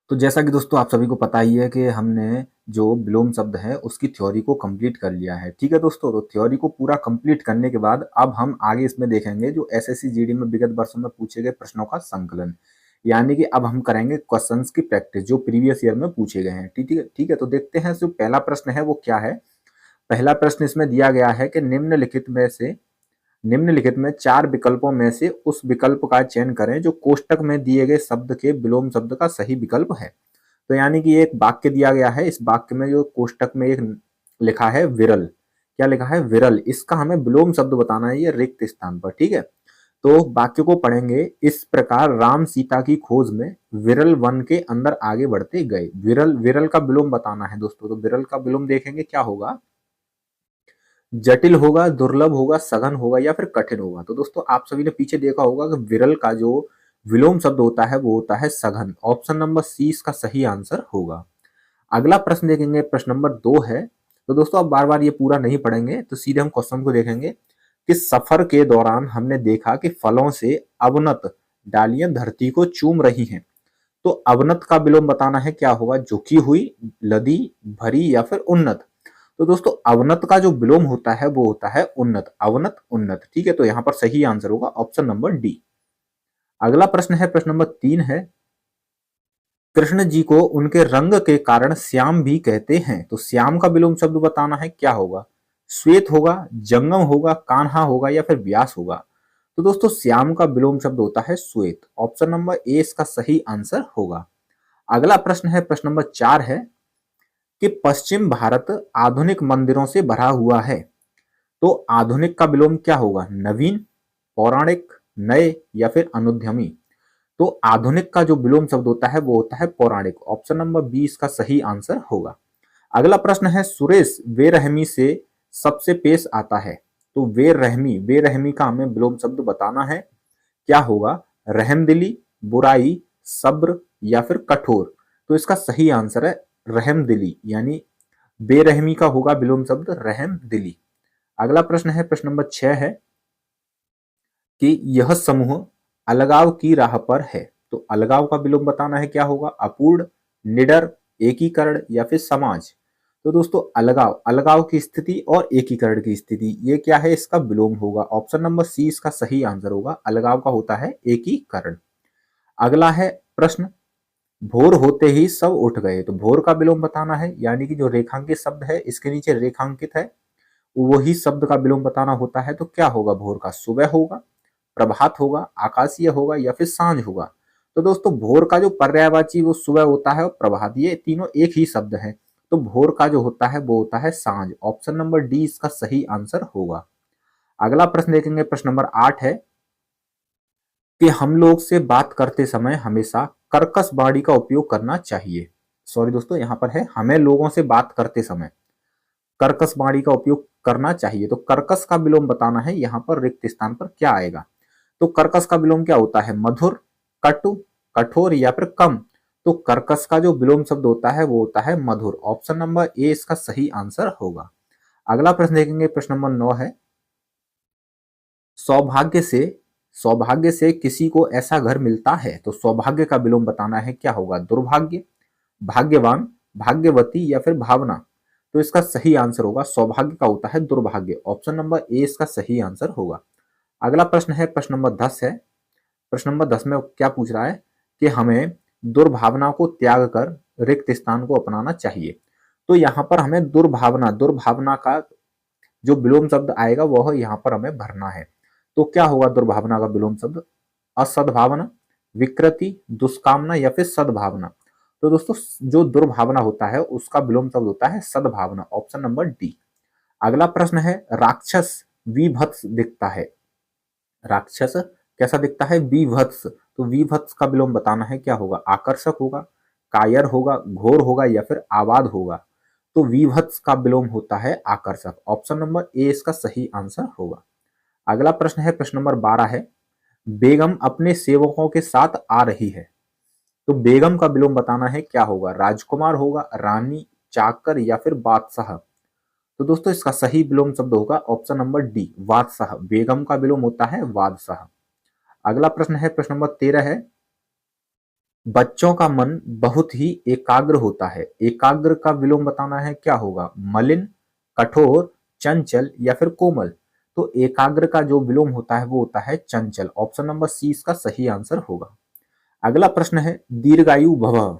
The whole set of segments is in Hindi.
तो जैसा कि दोस्तों आप सभी को पता ही है कि हमने जो विलोम शब्द है उसकी थ्योरी को कंप्लीट कर लिया है। ठीक है दोस्तों, तो थ्योरी को पूरा कंप्लीट करने के बाद अब हम आगे इसमें देखेंगे जो एसएससी जीडी में विगत वर्षों में पूछे गए प्रश्नों का संकलन। यानी कि अब हम करेंगे क्वेश्चंस की प्रैक्टिस जो प्रीवियस ईयर में पूछे गए हैं। ठीक है, तो देखते हैं जो पहला प्रश्न है वो क्या है। पहला प्रश्न इसमें दिया गया है कि निम्नलिखित में 4 विकल्पों में से उस विकल्प का चयन करें जो कोष्टक में दिए गए शब्द के विलोम शब्द का सही विकल्प है। तो यानी कि एक वाक्य दिया गया है, इस वाक्य में जो कोष्टक में एक लिखा है विरल, क्या लिखा है विरल, इसका हमें विलोम शब्द बताना है ये रिक्त स्थान पर। ठीक है, तो वाक्य को पढ़ेंगे। इस प्रकार राम सीता की खोज में विरल वन के अंदर आगे बढ़ते गए। विरल, विरल का विलोम बताना है दोस्तों, तो विरल का विलोम देखेंगे क्या होगा, जटिल होगा, दुर्लभ होगा, सघन होगा या फिर कठिन होगा। तो दोस्तों आप सभी ने पीछे देखा होगा कि विरल का जो विलोम शब्द होता है वो होता है सघन। ऑप्शन नंबर सी इसका सही आंसर होगा। अगला प्रश्न देखेंगे, प्रश्न नंबर 2 है। तो दोस्तों आप बार बार ये पूरा नहीं पढ़ेंगे, तो सीधे हम क्वेश्चन को देखेंगे कि सफर के दौरान हमने देखा कि फलों से अवनत डालियां धरती को चूम रही हैं। तो अवनत का विलोम बताना है क्या होगा, झुकी हुई, लदी, भरी या फिर उन्नत। तो दोस्तों अवनत का जो विलोम होता है वो होता है उन्नत, अवनत उन्नत। ठीक है, तो यहां पर सही आंसर होगा ऑप्शन नंबर डी। अगला प्रश्न है, प्रश्न नंबर 3 है। कृष्ण जी को उनके रंग के कारण श्याम भी कहते हैं। तो श्याम का विलोम शब्द बताना है क्या होगा, श्वेत होगा, जंगम होगा, कान्हा होगा या फिर व्यास होगा। तो दोस्तों श्याम का विलोम शब्द होता है श्वेत। ऑप्शन नंबर ए इसका सही आंसर होगा। अगला प्रश्न है, प्रश्न नंबर 4 है कि पश्चिम भारत आधुनिक मंदिरों से भरा हुआ है। तो आधुनिक का विलोम क्या होगा, नवीन, पौराणिक, नए या फिर अनुद्यमी। तो आधुनिक का जो विलोम शब्द होता है वो होता है पौराणिक। ऑप्शन नंबर बी इसका सही आंसर होगा। अगला प्रश्न है, सुरेश बेरहमी से सबसे पेश आता है। तो बेरहमी, बेरहमी का हमें विलोम शब्द बताना है क्या होगा, रहमदिली, बुराई, सब्र या फिर कठोर। तो इसका सही आंसर है रहमदिली, यानी बेरहमी का होगा विलोम शब्द रहमदिली। अगला प्रश्न है, प्रश्न नंबर 6 है कि यह समूह अलगाव की राह पर है। तो अलगाव का विलोम बताना है क्या होगा, अपूर्ण, निडर, एकीकरण या फिर समाज। तो दोस्तों अलगाव, अलगाव की स्थिति और एकीकरण की स्थिति, ये क्या है, इसका विलोम होगा। ऑप्शन नंबर सी इसका सही आंसर होगा। अलगाव का होता है एकीकरण। अगला है प्रश्न, भोर होते ही सब उठ गए। तो भोर का विलोम बताना है, यानी कि जो रेखांकित शब्द है इसके नीचे रेखांकित है वही शब्द का विलोम बताना होता है। तो क्या होगा भोर का, सुबह होगा, प्रभात होगा, आकाशीय होगा या फिर सांझ होगा। तो दोस्तों भोर का जो पर्यायवाची वो सुबह होता है और प्रभात, ये तीनों एक ही शब्द है। तो भोर का जो होता है वो होता है सांझ। ऑप्शन नंबर डी इसका सही आंसर होगा। अगला प्रश्न देखेंगे, प्रश्न नंबर 8 है कि हम लोग से बात करते समय हमेशा कर्कश वाणी का उपयोग करना चाहिए। सॉरी दोस्तों, यहाँ पर है हमें लोगों से बात करते समय कर्कश वाणी का उपयोग करना चाहिए। तो कर्कश का विलोम बताना है, यहाँ पर रिक्त स्थान पर क्या आएगा। तो कर्कश का विलोम क्या होता है, मधुर, कटु, कठोर या फिर कम। तो कर्कश का जो विलोम शब्द होता है वो होता है मधुर। ऑप्शन नंबर ए इसका सही आंसर होगा। अगला प्रश्न देखेंगे, प्रश्न नंबर 9 है, सौभाग्य से सौभाग्य से किसी को ऐसा घर मिलता है। तो सौभाग्य का विलोम बताना है क्या होगा, दुर्भाग्य, भाग्यवान, भाग्यवती या फिर भावना। तो इसका सही आंसर होगा, सौभाग्य का होता है दुर्भाग्य। ऑप्शन नंबर ए इसका सही आंसर होगा। अगला प्रश्न है, प्रश्न नंबर 10 है। प्रश्न नंबर 10 में क्या पूछ रहा है कि हमें दुर्भावना को त्याग कर रिक्त स्थान को अपनाना चाहिए। तो यहाँ पर हमें दुर्भावना, दुर्भावना का जो विलोम शब्द आएगा वह यहाँ पर हमें भरना है। तो क्या होगा दुर्भावना का विलोम शब्द, असद्भावना, विकृति, दुष्कामना या फिर सद्भावना। तो दोस्तों जो दुर्भावना होता है उसका विलोम शब्द होता है सद्भावना। Option number D. अगला प्रश्न है, राक्षस विभत्स दिखता है। राक्षस कैसा दिखता है, विभत्स। तो विभत्स का विलोम बताना है क्या होगा, आकर्षक होगा, कायर होगा, घोर होगा या फिर आबाद होगा। तो विभत्स का विलोम होता है आकर्षक। ऑप्शन नंबर ए इसका सही आंसर होगा। अगला प्रश्न है, प्रश्न नंबर 12 है, बेगम अपने सेवकों के साथ आ रही है। तो बेगम का विलोम बताना है क्या होगा, राजकुमार होगा, रानी, चाकर या फिर बादशाह। तो दोस्तों इसका सही विलोम शब्द होगा ऑप्शन नंबर डी, बादशाह। बेगम का विलोम होता है बादशाह। अगला प्रश्न है, प्रश्न नंबर 13 है, बच्चों का मन बहुत ही एकाग्र होता है। एकाग्र का विलोम बताना है, क्या होगा? मलिन, कठोर, चंचल या फिर कोमल। तो एकाग्र का जो विलोम होता है वो होता है चंचल। ऑप्शन नंबर सी इसका सही आंसर होगा। अगला प्रश्न है दीर्घायु भवः।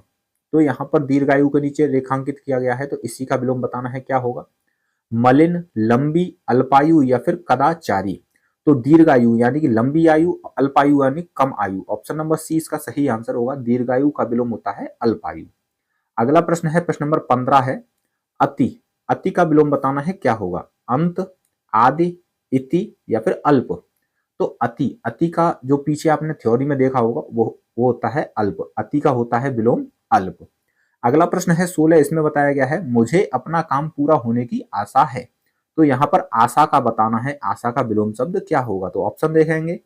तो यहाँ पर दीर्घायु के नीचे रेखांकित किया गया है, तो इसी का विलोम बताना है, क्या होगा? मलिन, लंबी, अल्पायु या फिर कदाचारी। तो दीर्घायु यानी कि लंबी आयु, अल्पायु यानी कम आयु। ऑप्शन नंबर सी इसका सही आंसर होगा। दीर्घायु का विलोम होता है अल्पायु। अगला प्रश्न है, प्रश्न नंबर 15 है अति। अति का विलोम बताना है, क्या होगा? अंत, आदि, इति या फिर अल्प। तो अति, अति का जो पीछे आपने थ्योरी में देखा होगा वो होता है अल्प। अति का होता है विलोम अल्प। अगला प्रश्न है 16, इसमें बताया गया है मुझे अपना काम पूरा होने की आशा है। तो यहाँ पर आशा का बताना है, आशा का विलोम शब्द क्या होगा? तो ऑप्शन देखेंगे।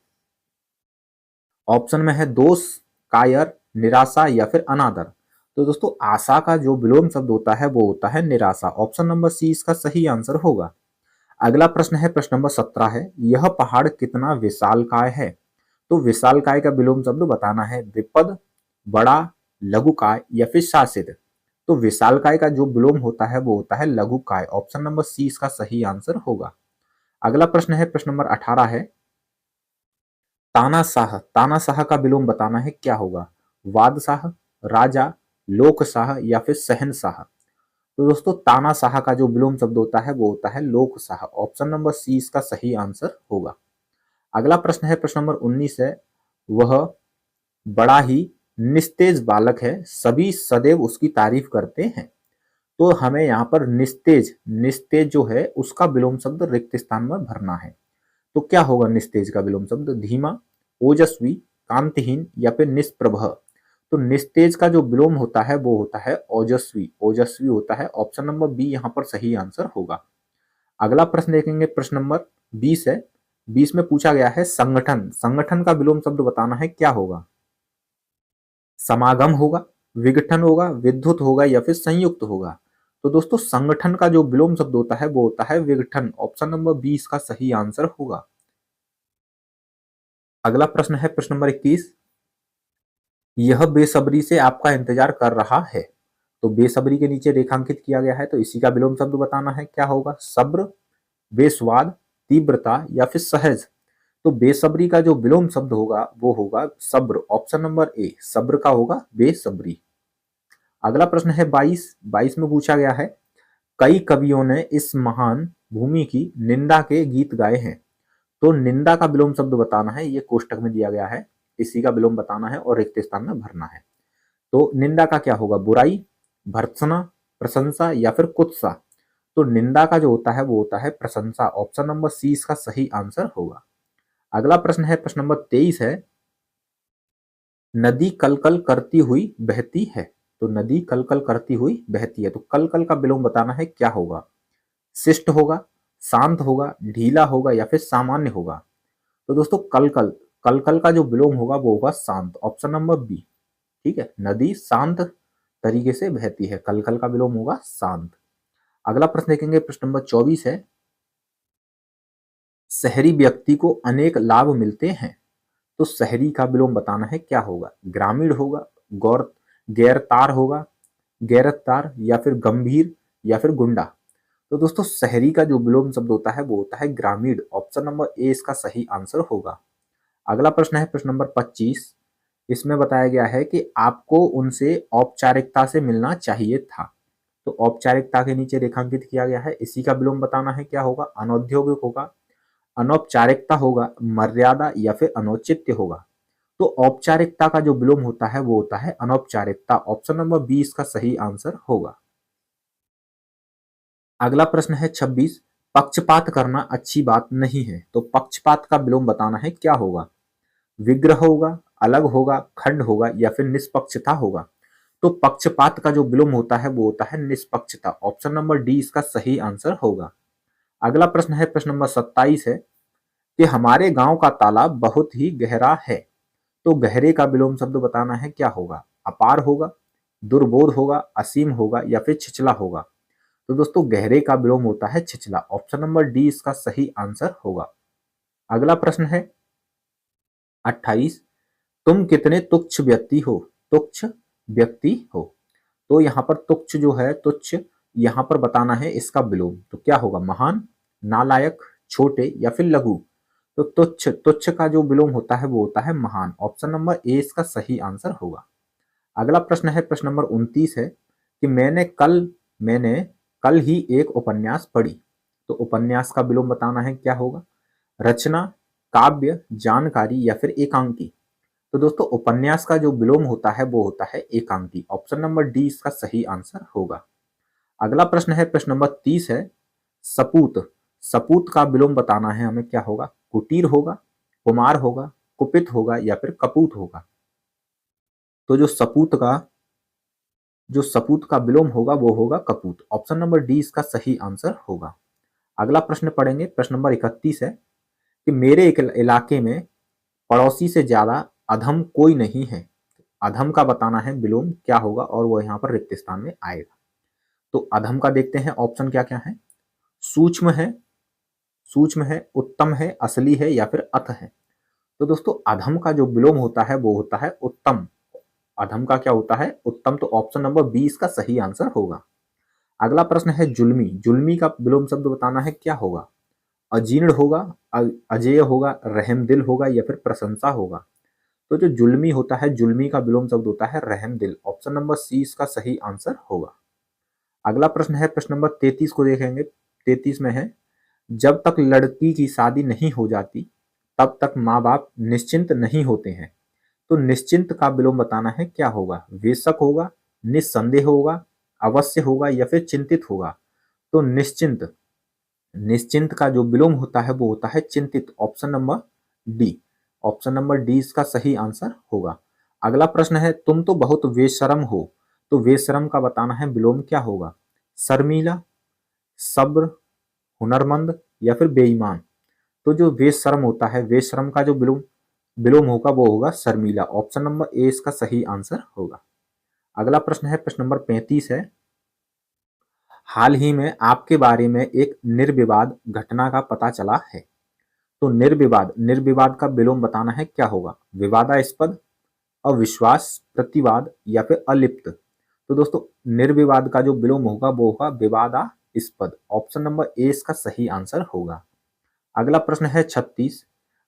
ऑप्शन में है दोष, कायर, निराशा या फिर अनादर। तो दोस्तों आशा का जो विलोम शब्द होता है वो होता है निराशा। ऑप्शन नंबर सी इसका सही आंसर होगा। अगला प्रश्न है, प्रश्न नंबर 17 है यह पहाड़ कितना विशालकाय है। तो विशालकाय का विलोम शब्द बताना है, विपद, बड़ा, लघुकाय या फिर शासित। तो विशालकाय का जो विलोम होता है वो होता है लघुकाय। ऑप्शन नंबर सी इसका सही आंसर होगा। अगला प्रश्न है, प्रश्न नंबर 18 है तानाशाह। तानाशाह का विलोम बताना है, क्या होगा? वादशाह, राजा, लोकशाह या फिर शहनशाह। तो दोस्तों तानाशाह का जो विलोम शब्द होता है वो होता है लोकशाह। ऑप्शन नंबर सी इसका सही आंसर होगा। अगला प्रश्न है, प्रश्न नंबर 19 है वह बड़ा ही निस्तेज बालक है, सभी सदैव उसकी तारीफ करते हैं। तो हमें यहाँ पर निस्तेज, निस्तेज जो है उसका विलोम शब्द रिक्त स्थान में भरना है। तो क्या होगा निस्तेज का विलोम शब्द? धीमा, ओजस्वी, कांतिहीन या फिर निष्प्रभ। तो निस्तेज का जो विलोम होता है वो होता है ओजस्वी। ओजस्वी होता है। ऑप्शन नंबर बी यहाँ पर सही आंसर होगा। अगला प्रश्न देखेंगे, प्रश्न नंबर 20 है। 20 में पूछा गया है संगठन। संगठन का विलोम शब्द बताना है, क्या होगा? समागम होगा, विघटन होगा, विद्युत होगा या फिर संयुक्त होगा। तो दोस्तों संगठन का जो विलोम शब्द होता है वो होता है विघटन। ऑप्शन नंबर 20 का सही आंसर होगा। अगला प्रश्न है, प्रश्न नंबर 21, यह बेसब्री से आपका इंतजार कर रहा है। तो बेसब्री के नीचे रेखांकित किया गया है, तो इसी का विलोम शब्द बताना है, क्या होगा? सब्र, बेस्वाद, तीव्रता या फिर सहज। तो बेसब्री का जो विलोम शब्द होगा वो होगा सब्र। ऑप्शन नंबर ए सब्र का होगा बेसब्री। अगला प्रश्न है 22। 22 में पूछा गया है कई कवियों ने इस महान भूमि की निंदा के गीत गाए हैं। तो निंदा का विलोम शब्द बताना है, ये कोष्टक में दिया गया है, इसी का विलोम बताना है और रिक्त स्थान में भरना है। तो निंदा का क्या होगा? बुराई, भर्त्सना, प्रशंसा या फिर कुत्सा। तो निंदा का जो होता है वो होता है प्रशंसा। ऑप्शन नंबर सी इसका सही आंसर होगा। अगला प्रश्न है, प्रश्न नंबर 23 है नदी कलकल करती हुई बहती है। तो नदी कलकल करती हुई बहती है। तो कलकल का विलोम बताना है, क्या होगा? शिष्ट होगा, शांत होगा, ढीला होगा या फिर सामान्य होगा। तो दोस्तों कलकल, कलकल का जो विलोम होगा वो होगा शांत। Option number B. ठीक है, नदी शांत तरीके से बहती है, कलकल का विलोम होगा शांत। अगला प्रश्न देखेंगे, प्रश्न नंबर 24 है शहरी व्यक्ति को अनेक लाभ मिलते हैं। तो शहरी का विलोम बताना है, क्या होगा? ग्रामीण होगा, गौर गैरतार होगा, गैरतार या फिर गंभीर या फिर गुंडा। तो दोस्तों शहरी का जो विलोम शब्द होता है वो होता है ग्रामीण। ऑप्शन नंबर ए इसका सही आंसर होगा। अगला प्रश्न है, प्रश्न नंबर 25। इसमें बताया गया है कि आपको उनसे औपचारिकता से मिलना चाहिए था। तो औपचारिकता के नीचे रेखांकित किया गया है, इसी का विलोम बताना है, क्या होगा? अनौद्योगिक होगा, अनौपचारिकता होगा, मर्यादा या फिर अनौचित्य होगा। तो औपचारिकता का जो विलोम होता है वो होता है अनौपचारिकता। ऑप्शन नंबर 20 का सही आंसर होगा। अगला प्रश्न है 26, पक्षपात करना अच्छी बात नहीं है। तो पक्षपात का विलोम बताना है, क्या होगा? विग्रह होगा, अलग होगा, खंड होगा या फिर निष्पक्षता होगा। तो पक्षपात का जो विलोम होता है वो होता है निष्पक्षता। ऑप्शन नंबर डी इसका सही आंसर होगा। अगला प्रश्न है, प्रश्न नंबर 27 है कि हमारे गांव का तालाब बहुत ही गहरा है। तो गहरे का विलोम शब्द बताना है, क्या होगा? अपार होगा, दुर्बोध होगा, असीम होगा या फिर छिछला होगा। तो दोस्तों गहरे का विलोम होता है छिछला। ऑप्शन नंबर डी इसका सही आंसर होगा। अगला प्रश्न है 28, तुम कितने तुच्छ व्यक्ति हो। तुच्छ व्यक्ति हो। तो यहाँ पर तुच्छ जो है, तुच्छ यहाँ पर बताना है इसका विलोम, तो क्या होगा? महान, नालायक, छोटे या फिर लघु। तो तुच्छ, तुच्छ का जो विलोम होता है वो होता है महान। ऑप्शन नंबर ए इसका सही आंसर होगा। अगला प्रश्न है, प्रश्न नंबर 29 है कि मैंने कल ही एक उपन्यास पढ़ी। तो उपन्यास का विलोम बताना है, क्या होगा? रचना, काव्य, जानकारी या फिर एकांकी। तो दोस्तों उपन्यास का जो विलोम होता है वो होता है एकांकी। ऑप्शन नंबर डी इसका सही आंसर होगा। अगला प्रश्न है, प्रश्न नंबर 30 है, सपूत, सपूत का विलोम बताना है हमें, क्या होगा? कुटीर होगा, कुमार होगा, कुपित होगा या फिर कपूत होगा। तो जो सपूत का विलोम होगा वो होगा कपूत। ऑप्शन नंबर डी इसका सही आंसर होगा। अगला प्रश्न पढ़ेंगे, प्रश्न नंबर 31 है कि मेरे इलाके में पड़ोसी से ज्यादा अधम कोई नहीं है। अधम का बताना है विलोम क्या होगा और वो यहाँ पर रिक्त स्थान में आएगा। तो अधम का देखते हैं ऑप्शन क्या क्या है। सूक्ष्म है, सूक्ष्म है, उत्तम है, असली है या फिर अथ है। तो दोस्तों अधम का जो विलोम होता है वो होता है उत्तम। अधम का क्या होता है? उत्तम। तो ऑप्शन नंबर बी इसका सही आंसर होगा। अगला प्रश्न है जुल्मी, जुल्मी का विलोम शब्द बताना है, क्या होगा? अजीर्ण होगा, अजेय होगा, रहमदिल होगा या फिर प्रशंसा होगा। तो जो जुल्मी होता है, जुल्मी का विलोम शब्द होता है रहमदिल। ऑप्शन नंबर सी इसका सही आंसर होगा। अगला प्रश्न है, प्रश्न नंबर 33 को देखेंगे। 33 में है, जब तक लड़की की शादी नहीं हो जाती तब तक माँ बाप निश्चिंत नहीं होते हैं। तो निश्चिंत का विलोम बताना है, क्या होगा? वेशक होगा, निस्संदेह होगा, अवश्य होगा या फिर चिंतित होगा। तो निश्चिंत, निश्चिंत का जो विलोम होता है वो होता है चिंतित। Option number D, option number D इसका सही आंसर होगा। अगला प्रश्न है, तुम तो बहुत बेशरम हो। तो बेशरम का बताना है विलोम क्या होगा? शर्मीला, सब्र, हुनरमंद या फिर बेईमान। तो जो बेशरम होता है, बेशरम का जो विलोम विलोम होगा वो होगा शर्मीला। ऑप्शन नंबर ए इसका सही आंसर होगा। अगला प्रश्न है, प्रश्न नंबर 35 है, हाल ही में आपके बारे में एक निर्विवाद घटना का पता चला है। तो निर्विवाद, निर्विवाद का विलोम बताना है, क्या होगा? विवादास्पद, अविश्वास, प्रतिवाद या फिर अलिप्त। तो दोस्तों निर्विवाद का जो विलोम होगा वो होगा विवादास्पद। ऑप्शन नंबर ए इसका सही आंसर होगा। अगला प्रश्न है 36,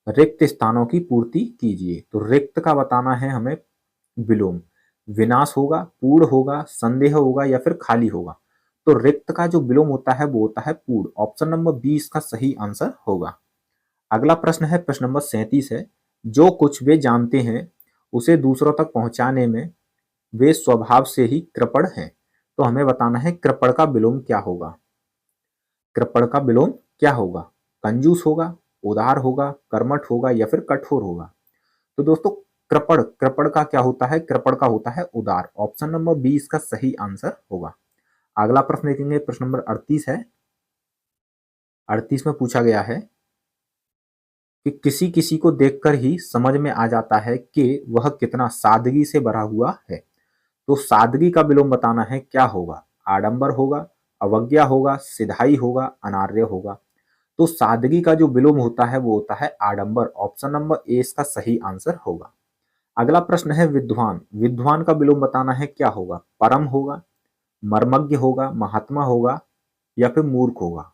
रिक्त स्थानों की पूर्ति कीजिए। तो रिक्त का बताना है हमें विलोम। विनाश होगा, पूर्ण होगा, संदेह होगा या फिर खाली होगा। तो रिक्त का जो विलोम होता है वो होता है पूर्ण। ऑप्शन नंबर बी इसका सही आंसर होगा। अगला प्रश्न है, प्रश्न नंबर 37 है, जो कुछ वे जानते हैं उसे दूसरों तक पहुंचाने में वे स्वभाव से ही कृपण हैं। तो हमें बताना है कृपण का विलोम क्या होगा? कृपण का विलोम क्या होगा? कंजूस होगा, उदार होगा, कर्मठ होगा या फिर कठोर होगा। तो दोस्तों कृपण, कृपण का क्या होता है? कृपण का होता है उदार। ऑप्शन नंबर बी इसका सही आंसर होगा। अगला प्रश्न देखेंगे, प्रश्न नंबर 38 है। 38 में पूछा गया है कि किसी किसी को देखकर ही समझ में आ जाता है कि वह कितना सादगी से भरा हुआ है। तो सादगी का विलोम बताना है, क्या होगा? आडंबर होगा, अवज्ञा होगा, सिधाई होगा, अनार्य होगा। तो सादगी का जो विलोम होता है वो होता है आडंबर। ऑप्शन नंबर ए इसका सही आंसर होगा। अगला प्रश्न है विद्वान, विद्वान का विलोम बताना है, क्या होगा? परम होगा, मर्मज्ञ होगा, महात्मा होगा या फिर मूर्ख होगा।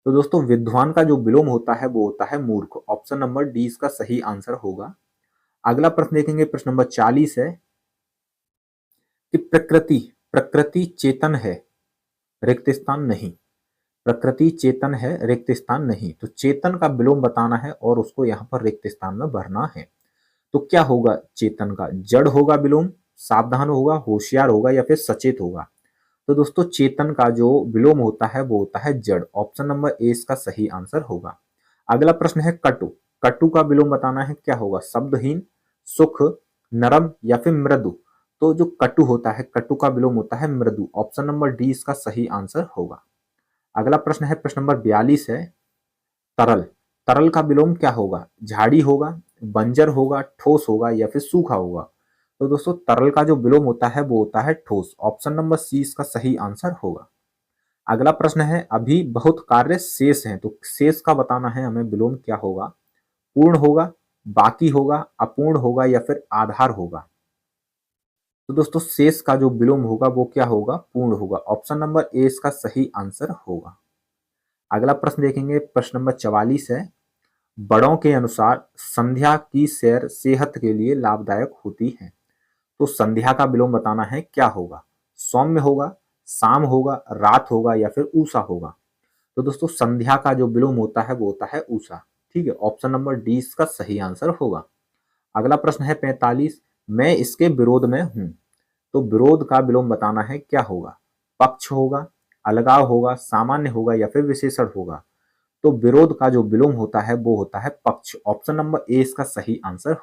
तो दोस्तों विद्वान का जो विलोम होता है वो होता है मूर्ख। ऑप्शन नंबर डी इसका सही आंसर होगा। अगला प्रश्न देखेंगे, प्रश्न नंबर 40 है कि प्रकृति, प्रकृति चेतन है, रिक्त स्थान नहीं। प्रकृति चेतन है, रिक्त स्थान नहीं। तो चेतन का विलोम बताना है और उसको यहाँ पर रिक्त स्थान में भरना है। तो क्या होगा चेतन का? जड़ होगा विलोम, सावधान होगा, होशियार होगा या फिर सचेत होगा। तो दोस्तों चेतन का जो विलोम होता है वो होता है जड़। ऑप्शन नंबर ए इसका सही आंसर होगा। अगला प्रश्न है कटु, कटु का विलोम बताना है, क्या होगा? शब्दहीन, सुख, नरम या फिर मृदु। तो जो कटु होता है, कटु का विलोम होता है मृदु। ऑप्शन नंबर डी इसका सही आंसर होगा। अगला प्रश्न है, प्रश्न नंबर 42 है, तरल, तरल का विलोम क्या होगा? झाड़ी होगा, बंजर होगा, ठोस होगा या फिर सूखा होगा। तो दोस्तों तरल का जो विलोम होता है वो होता है ठोस। ऑप्शन नंबर सी इसका सही आंसर होगा। अगला प्रश्न है, अभी बहुत कार्य शेष हैं। तो शेष का बताना है हमें विलोम क्या होगा? पूर्ण होगा, बाकी होगा, अपूर्ण होगा या फिर आधार होगा। तो दोस्तों शेष का जो विलोम होगा वो क्या होगा, पूर्ण होगा। ऑप्शन नंबर ए इसका सही आंसर होगा। अगला प्रश्न देखेंगे, प्रश्न नंबर 44 है। बड़ों के अनुसार संध्या की सैर सेहत के लिए लाभदायक होती है। तो संध्या का विलोम बताना है, क्या होगा, सौम्य होगा, शाम होगा, रात होगा या फिर उषा होगा। तो दोस्तों संध्या का जो विलोम होता है वो होता है उषा। ठीक है, ऑप्शन नंबर डी इसका सही आंसर होगा। अगला प्रश्न है 45, मैं इसके विरोध में हूं। तो विरोध का विलोम बताना है, क्या होगा, पक्ष होगा, अलगाव होगा, सामान्य होगा या फिर विशेषण होगा। तो विरोध का जो विलोम होता है वो होता है पक्ष। ऑप्शन नंबर ए इसका सही आंसर हो।